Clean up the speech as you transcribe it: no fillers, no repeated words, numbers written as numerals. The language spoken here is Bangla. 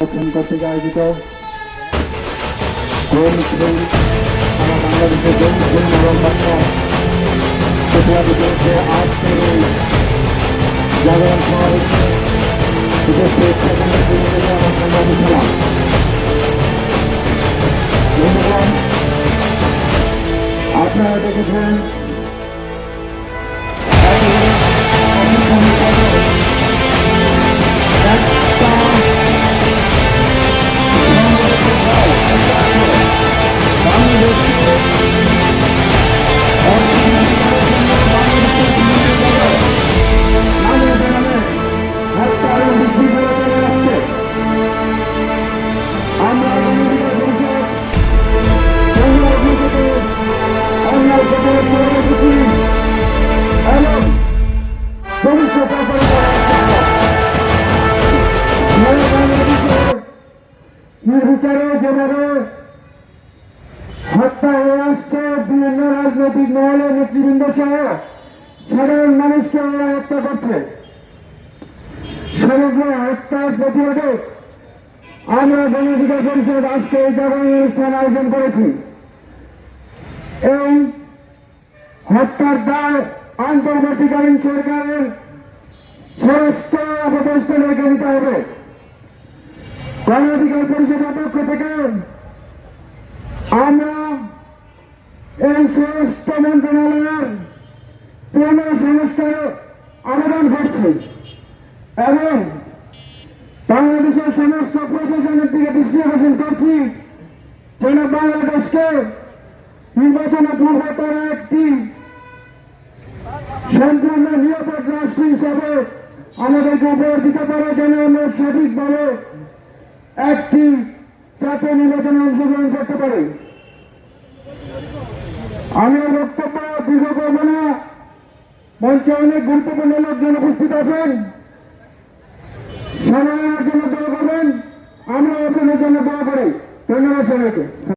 কর্তৃক আয়োজিত সারা বাংলাদেশের বিরুদ্ধে আজকের এই জাগরণ সমাবেশে উপস্থিত আমার সংবাদী ছিলাম। আপনারা দেখেছেন নির্বিচারে যেভাবে হত্যা হয়ে আসছে বিভিন্ন রাজনৈতিক মহলের নেতৃবৃন্দ সহ সাধারণ মানুষকে ওরা হত্যা করছে। সমগ্র হত্যার প্রতিবাদে আমরা গণ অধিকার পরিষদ আজকে এই জাগরণ অনুষ্ঠান আয়োজন করেছি। এই হত্যার দায় অন্তর্বর্তীকালীন সরকারের স্বরাষ্ট্র উপদেষ্টাদেরকে নিতে হবে। গণ অধিকার পরিষদের পক্ষ থেকে আমরা এই স্বরাষ্ট্র মন্ত্রণালয়ের পুনঃসংস্কারে আবেদন করছি এবং বাংলাদেশের সমস্ত প্রশাসনের দিকে দৃষ্টি আকর্ষণ করছি যেন বাংলাদেশকে নির্বাচনে পূর্বতর একটি সম্পূর্ণ নিরাপদ রাষ্ট্র হিসাবে আমাদেরকে উপহার দিতে পারে, যেন আমরা সঠিকভাবে একটি জাতীয় নির্বাচনে অংশগ্রহণ করতে পারি। আমি বক্তব্য দীর্ঘ করব না, মঞ্চে অনেক গুরুত্বপূর্ণ লোকজন উপস্থিত আছেন। সবাই আমার জন্য দোয়া করবেন, আমরা আপনাদের জন্য দোয়া করি। ধন্যবাদ সবাইকে।